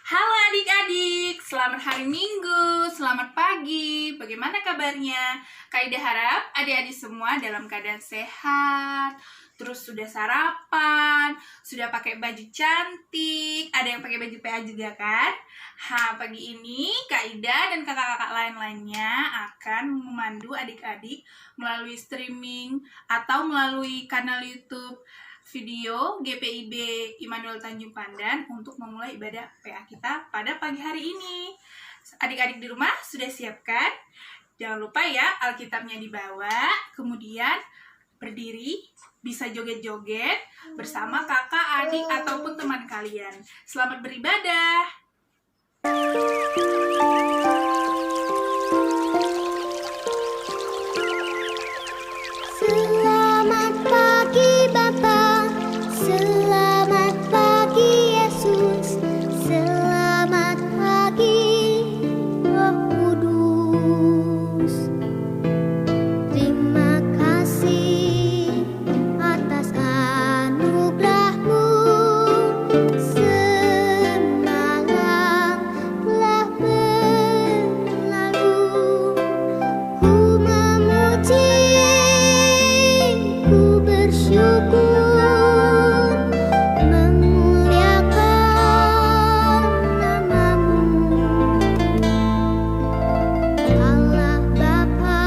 Halo adik-adik, selamat hari Minggu, selamat pagi. Bagaimana kabarnya? Kak Ida harap adik-adik semua dalam keadaan sehat. Terus sudah sarapan, sudah pakai baju cantik. Ada yang pakai baju PA juga kan? Pagi ini Kak Ida dan kakak-kakak lain-lainnya akan memandu adik-adik melalui streaming atau melalui kanal YouTube video GPIB Immanuel Tanjung Pandan untuk memulai ibadah PA kita pada pagi hari ini. Adik-adik di rumah sudah siapkan? Jangan lupa ya, Alkitabnya dibawa, kemudian berdiri, bisa joget-joget bersama kakak, adik, ataupun teman kalian. Selamat beribadah. Selamat pagi Bapa, selamat pagi Yesus, selamat pagi Roh Kudus. Terima kasih atas anugerah-Mu, semalam telah berlalu. Ku memuji, ku bersyukur, memuliakan nama-Mu. Allah Bapa,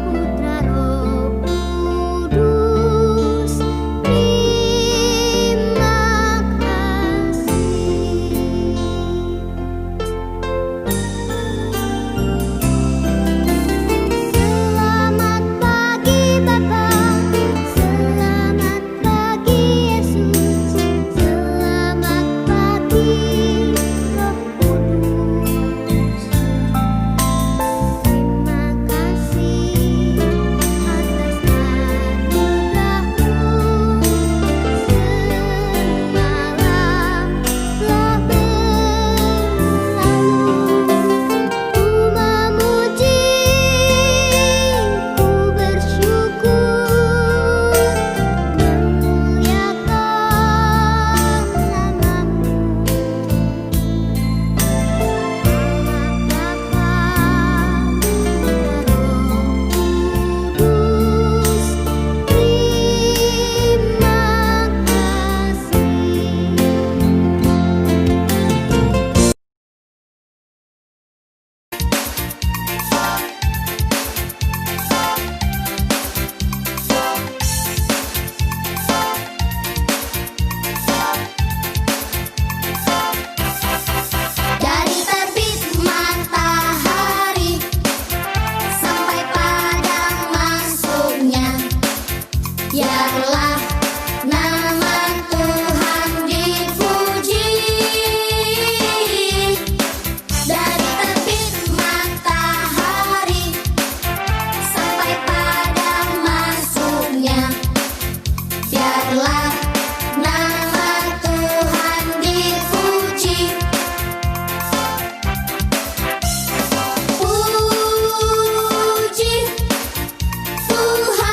Putra, Roh Kudus, terima kasih. Selamat pagi Bapa, selamat pagi Yesus, selamat pagi Roh Kudus. Terima kasih atas anugerah-Mu, semalam telah berlalu. Ku memuji, ku bersyukur, memuliakan nama-Mu. Allah Bapa, dari terbit matahari sampai padang masuknya, biarlah nama Tuhan dipuji. Dari terbit matahari sampai padang masuknya, biarlah nama Tuhan dipuji. Puji Tuhan,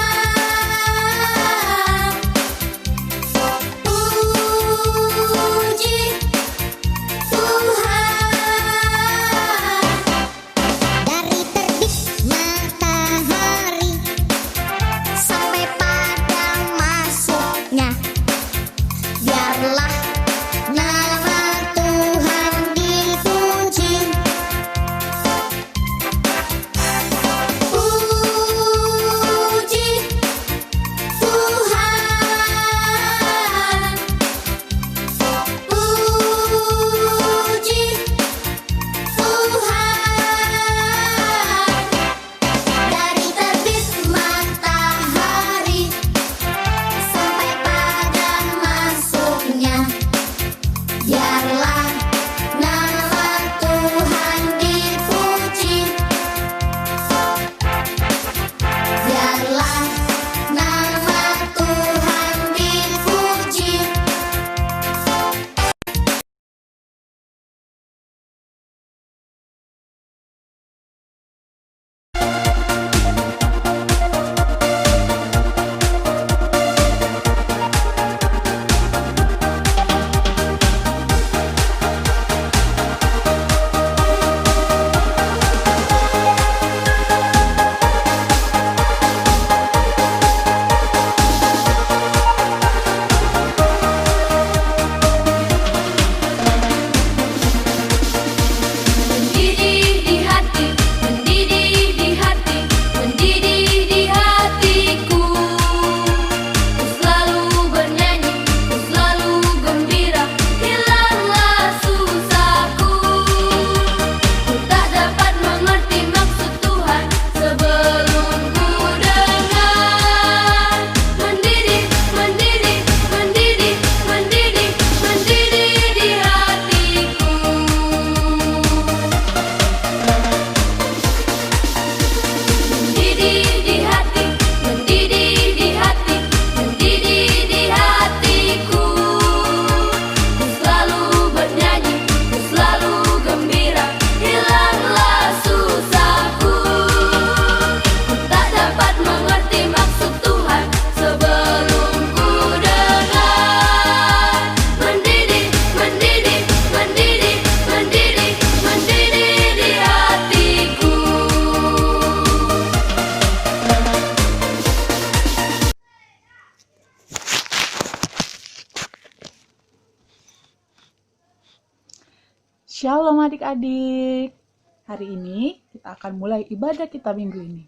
Shalom adik-adik. Hari ini kita akan mulai ibadah kita minggu ini.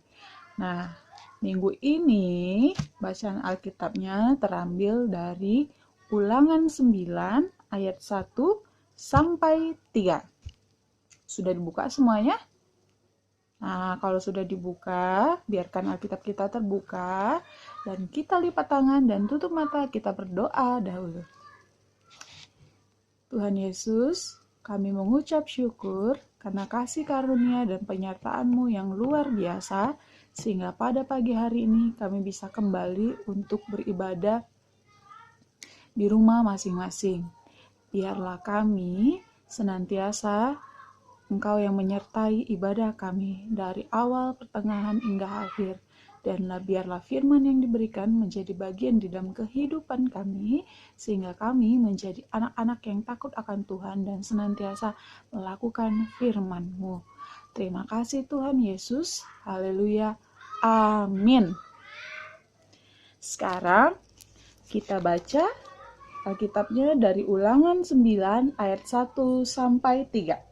Nah, minggu ini bacaan Alkitabnya terambil dari Ulangan 9 ayat 1 sampai 3. Sudah dibuka semuanya? Nah, kalau sudah dibuka, biarkan Alkitab kita terbuka dan kita lipat tangan dan tutup mata, kita berdoa dahulu. Tuhan Yesus, kami mengucap syukur karena kasih karunia dan penyertaan-Mu yang luar biasa, sehingga pada pagi hari ini kami bisa kembali untuk beribadah di rumah masing-masing. Biarlah kami senantiasa Engkau yang menyertai ibadah kami dari awal, pertengahan, hingga akhir. Dan biarlah firman yang diberikan menjadi bagian di dalam kehidupan kami, sehingga kami menjadi anak-anak yang takut akan Tuhan dan senantiasa melakukan firman-Mu. Terima kasih Tuhan Yesus. Haleluya. Amin. Sekarang kita baca Alkitabnya dari Ulangan 9 ayat 1 sampai 3.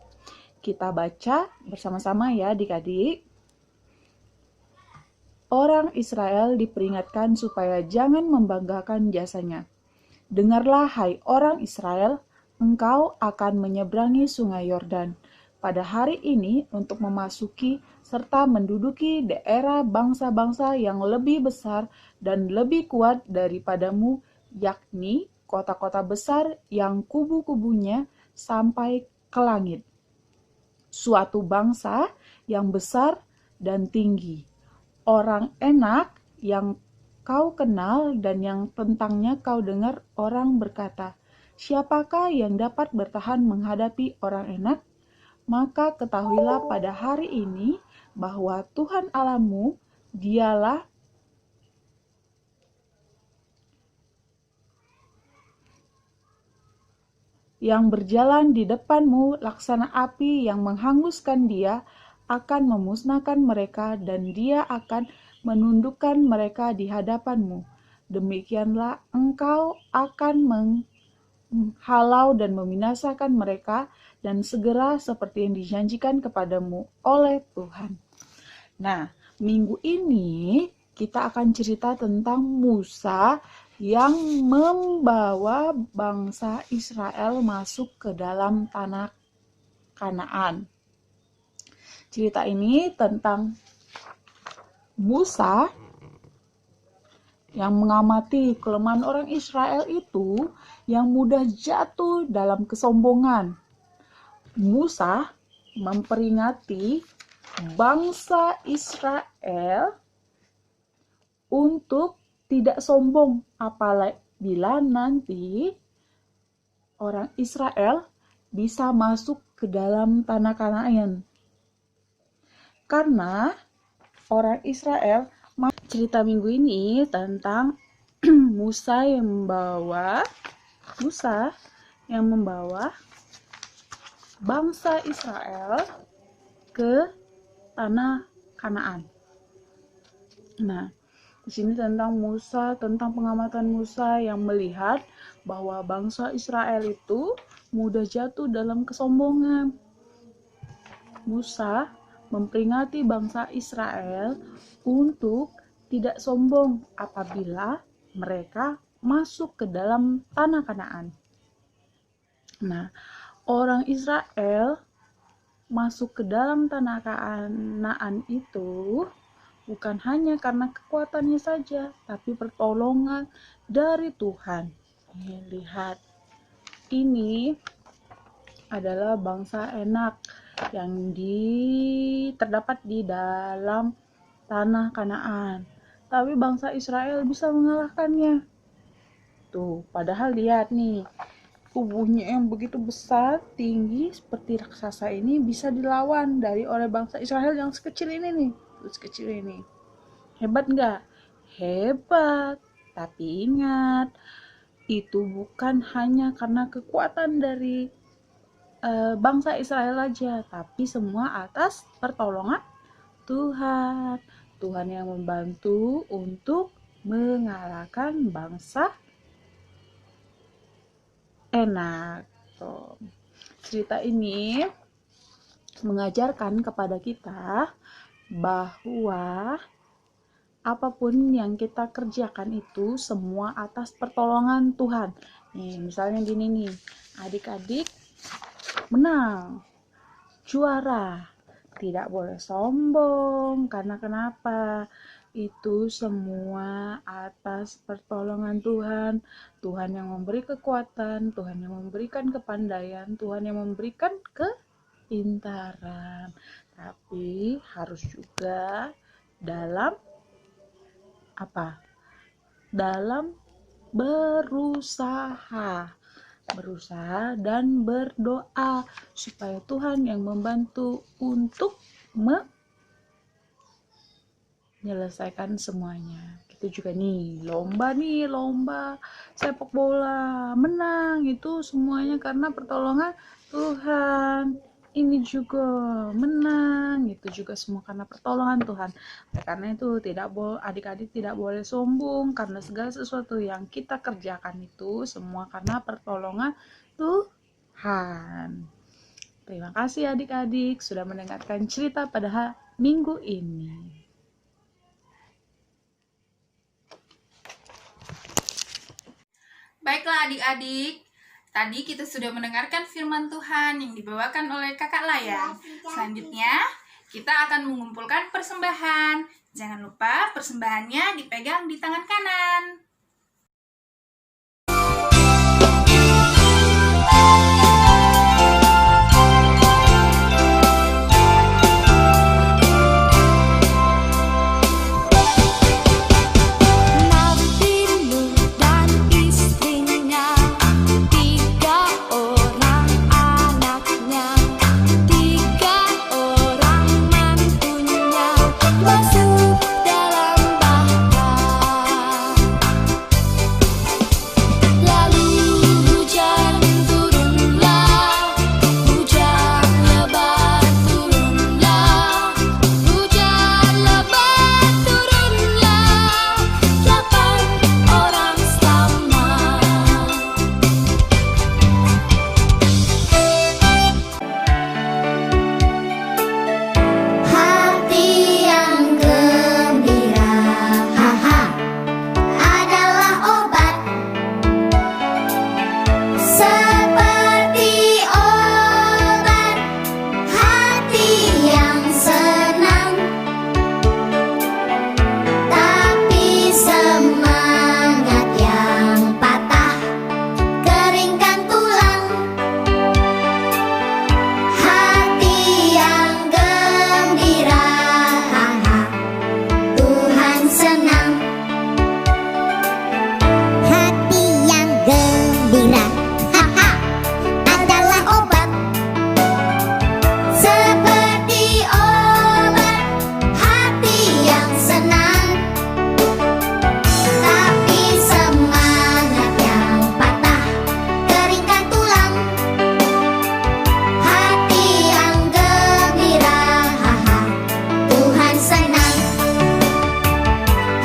Kita baca bersama-sama ya adik-adik. Orang Israel diperingatkan supaya jangan membanggakan jasanya. Dengarlah hai orang Israel, engkau akan menyeberangi sungai Yordan pada hari ini untuk memasuki serta menduduki daerah bangsa-bangsa yang lebih besar dan lebih kuat daripadamu, yakni kota-kota besar yang kubu-kubunya sampai ke langit. Suatu bangsa yang besar dan tinggi. Orang enak yang kau kenal dan yang tentangnya kau dengar orang berkata, siapakah yang dapat bertahan menghadapi orang enak? Maka ketahuilah pada hari ini bahwa Tuhan Allahmu, dialah yang berjalan di depanmu laksana api yang menghanguskan. Dia akan memusnahkan mereka dan dia akan menundukkan mereka di hadapanmu. Demikianlah engkau akan menghalau dan membinasakan mereka dan segera seperti yang dijanjikan kepadamu oleh Tuhan. Nah, minggu ini kita akan cerita tentang Musa yang membawa bangsa Israel masuk ke dalam tanah Kanaan. Cerita ini tentang Musa yang mengamati kelemahan orang Israel itu yang mudah jatuh dalam kesombongan. Musa memperingati bangsa Israel untuk tidak sombong apabila nanti orang Israel bisa masuk ke dalam tanah Kanaan. Karena orang Israel, cerita minggu ini tentang Musa yang membawa bangsa Israel ke tanah Kanaan. Nah, di sini tentang pengamatan Musa yang melihat bahwa bangsa Israel itu mudah jatuh dalam kesombongan. Musa memperingati bangsa Israel untuk tidak sombong apabila mereka masuk ke dalam tanah Kanaan. Nah, orang Israel masuk ke dalam tanah Kanaan itu bukan hanya karena kekuatannya saja, tapi pertolongan dari Tuhan. Lihat, ini adalah bangsa enak yang terdapat di dalam tanah Kanaan. Tapi bangsa Israel bisa mengalahkannya. Tuh, padahal lihat nih, tubuhnya yang begitu besar, tinggi seperti raksasa ini bisa dilawan oleh bangsa Israel yang sekecil ini nih. Sekecil ini. Hebat nggak? Hebat. Tapi ingat, itu bukan hanya karena kekuatan dari bangsa Israel aja, tapi semua atas pertolongan Tuhan. Tuhan yang membantu untuk mengalahkan bangsa enak. cerita ini mengajarkan kepada kita bahwa apapun yang kita kerjakan itu semua atas pertolongan Tuhan. Nih, misalnya gini nih, adik-adik menang, juara, tidak boleh sombong, karena kenapa? Itu semua atas pertolongan Tuhan. Tuhan yang memberi kekuatan, Tuhan yang memberikan kepandaian, Tuhan yang memberikan kepintaran. Tapi harus juga dalam apa? Dalam berusaha dan berdoa supaya Tuhan yang membantu untuk menyelesaikan semuanya. Gitu juga nih, lomba sepak bola, menang itu semuanya karena pertolongan Tuhan. Ini juga menang, itu juga semua karena pertolongan Tuhan. Karena itu adik-adik tidak boleh sombong, karena segala sesuatu yang kita kerjakan itu semua karena pertolongan Tuhan. Terima kasih adik-adik sudah mendengarkan cerita pada minggu ini. Baiklah adik-adik, tadi kita sudah mendengarkan firman Tuhan yang dibawakan oleh Kakak Layan. Selanjutnya, kita akan mengumpulkan persembahan. Jangan lupa persembahannya dipegang di tangan kanan. Nabi Nuh dan istrinya, 3 orang anaknya, 3 orang mantunya masuk dalam bahar. Lalu hujan turunlah, hujan lebat turunlah, hujan lebat turunlah, 8 orang selamat. Hati yang gembira, haha, adalah obat. Seperti obat, hati yang senang. Tapi semangat yang patah keringkan tulang. Hati yang gembira, haha, Tuhan senang. Hati yang gembira, haha, adalah obat. Seperti obat, hati yang senang. Tapi semangat yang patah keringkan tulang. Hati yang gembira, haha, Tuhan senang.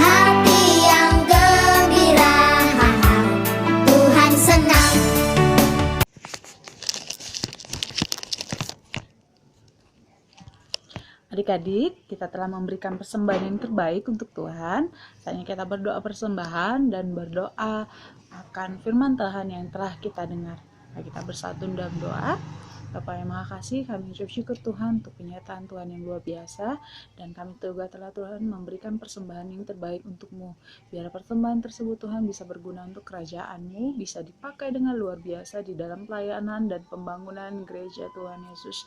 Hati yang gembira, haha, Tuhan senang. Adik-adik, kita telah memberikan persembahan yang terbaik untuk Tuhan. Saatnya kita berdoa persembahan dan berdoa akan firman Tuhan yang telah kita dengar. Mari kita bersatu dalam doa. Bapa yang Maha Kasih, kami ucap syukur Tuhan untuk kenyataan Tuhan yang luar biasa, dan kami juga telah Tuhan memberikan persembahan yang terbaik untuk-Mu. Biar persembahan tersebut Tuhan bisa berguna untuk kerajaan-Mu, bisa dipakai dengan luar biasa di dalam pelayanan dan pembangunan gereja Tuhan Yesus.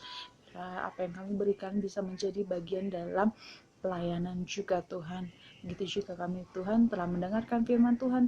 Biar apa yang kami berikan bisa menjadi bagian dalam pelayanan juga Tuhan. Begitu juga kami Tuhan telah mendengarkan firman Tuhan.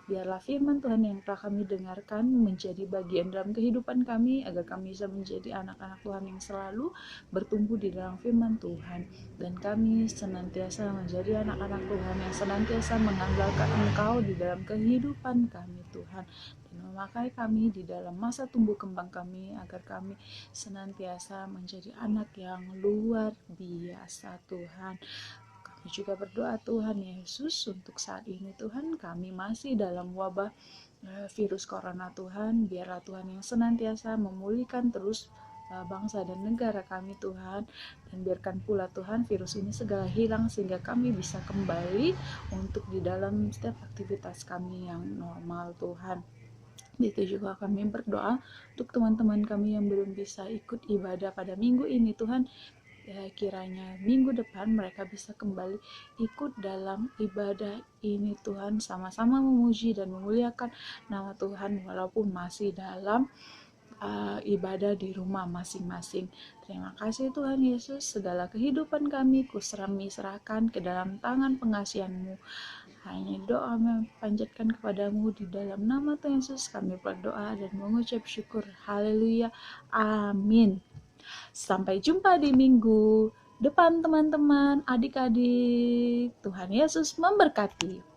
Biarlah firman Tuhan yang telah kami dengarkan menjadi bagian dalam kehidupan kami, agar kami bisa menjadi anak-anak Tuhan yang selalu bertumbuh di dalam firman Tuhan, dan kami senantiasa menjadi anak-anak Tuhan yang senantiasa mengandalkan Engkau di dalam kehidupan kami Tuhan, dan memakai kami di dalam masa tumbuh kembang kami, agar kami senantiasa menjadi anak yang luar biasa Tuhan. Kami juga berdoa Tuhan Yesus untuk saat ini Tuhan kami masih dalam wabah virus corona Tuhan. Biarlah Tuhan yang senantiasa memulihkan terus bangsa dan negara kami Tuhan, dan biarkan pula Tuhan virus ini segera hilang sehingga kami bisa kembali untuk di dalam setiap aktivitas kami yang normal Tuhan. Itu juga kami berdoa untuk teman-teman kami yang belum bisa ikut ibadah pada minggu ini Tuhan, kiranya minggu depan mereka bisa kembali ikut dalam ibadah ini Tuhan, sama-sama memuji dan memuliakan nama Tuhan walaupun masih dalam ibadah di rumah masing-masing. Terima kasih Tuhan Yesus, segala kehidupan kami serahkan ke dalam tangan pengasihan-Mu. Hanya doa panjatkan kepadamu di dalam nama Tuhan Yesus kami berdoa dan mengucap syukur. Haleluya, amin. Sampai jumpa di minggu depan teman-teman, adik-adik. Tuhan Yesus memberkati.